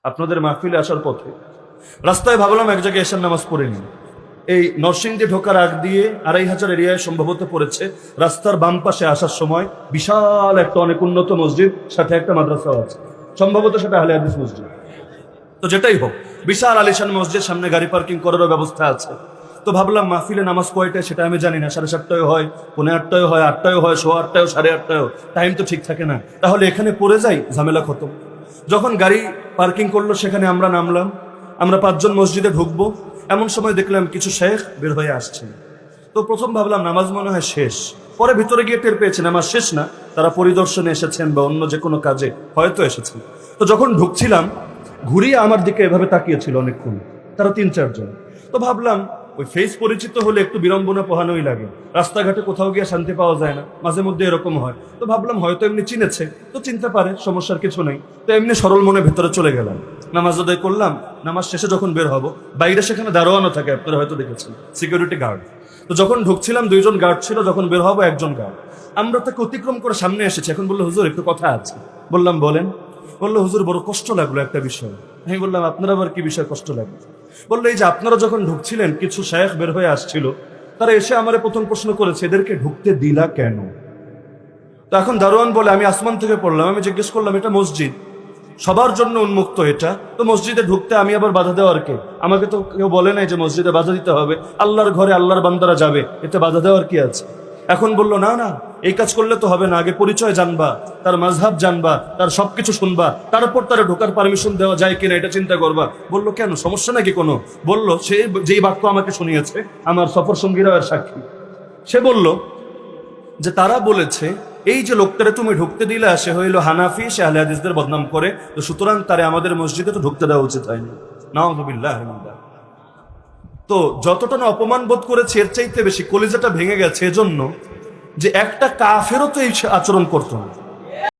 আপনাদের মাহফিলে আসার পথে রাস্তায় ভাবলাম এক জায়গায় এশার নামাজ পড়ে নি। এই নরসিংদী ঢোকার আগ দিয়ে 2500 এরিয়ায় সম্ভবত পড়েছে। রাস্তার বাম পাশে আসার সময় বিশাল একটা অনেক উন্নত মসজিদ, সাথে একটা মাদ্রাসাও আছে, সম্ভবত সেটা আহলে হাদিস মসজিদ। তো যেটাই হোক, বিশাল আলিশান মসজিদ, সামনে গাড়ি পার্কিং করারও ব্যবস্থা আছে। তো ভাবলাম মাহফিলে নামাজ কয়টায় সেটা আমি জানি না, 7:30 হয়, 8:45 হয়, 8টায় হয়, 8:15, 8:30, টাইম তো ঠিক থাকে না। তাহলে এখানে পড়ে যাই, ঝামেলা খতম। যখন গাড়ি পার্কিং করলো সেখানে আমরা নামলাম, আমরা 5 জন মসজিদে ঢুকবো, এমন সময় দেখলাম কিছু শেখ বের হয়ে আসছেন। তো প্রথম ভাবলাম নামাজ মনে হয় শেষ, পরে ভিতরে গিয়ে টের পেয়েছেন নামাজ শেষ না, তারা পরিদর্শনে এসেছেন বা অন্য যে কোনো কাজে হয়তো এসেছেন। তো যখন ঢুকছিলাম ঘুরিয়ে আমার দিকে এভাবে তাকিয়েছিল অনেকক্ষণ, তারা 3-4 জন। তো ভাবলাম ওই ফেস পরিচিত হলে একটু বিড়ম্বনা পোহানোই লাগে, রাস্তাঘাটে কোথাও গিয়ে শান্তি পাওয়া যায় না, মাঝে মধ্যে এরকম হয়। তো ভাবলাম হয়তো এমনি চিনেছে, তো চিনতে পারে, সমস্যার কিছু নেই। তো এমনি সরল মনে ভেতরে চলে গেলাম, নামাজ আদায় করলাম। নামাজ শেষে যখন বের হব, বাইরে সেখানে দারোয়ানও থাকে, আপনারা হয়তো দেখেছেন, সিকিউরিটি গার্ড। তো যখন ঢুকছিলাম 2 জন গার্ড ছিল, যখন বের হবো 1 জন গার্ড। আমরা তাকে অতিক্রম করে সামনে এসেছি, এখন বললো হুজুর একটু কথা আছে। বললাম বলেন। বললো হুজুর বড় কষ্ট লাগলো একটা বিষয়। আমি বললাম আপনার আবার কি বিষয় কষ্ট লাগলো? বললো এই যে আপনারা যখন ঢুকছিলেন কিছু শায়েখ বের হয়ে আসছিল, তারা এসে আমারে প্রথম প্রশ্ন করেছে এদেরকে ঢুকতে দিলা কেন? তো এখন দারোয়ান বলে আমি আসমান থেকে পড়লাম, আমি জিজ্ঞেস করলাম এটা মসজিদ, সবার জন্য উন্মুক্ত এটা, তো মসজিদে ঢুকতে আমি আবার বাধা দেওয়ার কে? আমাকে তো কেউ বলে নাই যে মসজিদে বাধা দিতে হবে, আল্লাহর ঘরে আল্লাহর বান্দারা যাবে, এতে বাধা দেওয়ার কি আছে? এখন বলল না না, এই কাজ করলে তো হবে না, আগে পরিচয় জানবা, তার মাযহাব জানবা, তার সবকিছু শুনবা, তারপর তারা ঢোকার পারমিশন দেওয়া যায় কিনা এটা চিন্তা করবা। বললো কেন, সমস্যা নাকি কোনো? বললো সে যেই বাক্য আমাকে শুনিয়েছে আমার সফর সঙ্গীরাও এর সাক্ষী। সে বলল যে তারা বলেছে এই যে লোকটারে তুমি ঢুকতে দিলে, সে হইল হানাফি, সে আহলে হাদিসদের বদনাম করে, তো সুতরাং তারে আমাদের মসজিদে তো ঢুকতে দেওয়া উচিত হয়নি। নাউযুবিল্লাহ। তো যতটা না অপমান বোধ করেছে, এর চাইতে বেশি কলিজাটা ভেঙে গেছে এজন্য যে একটা কাফেরও তো এই আচরণ করতো না।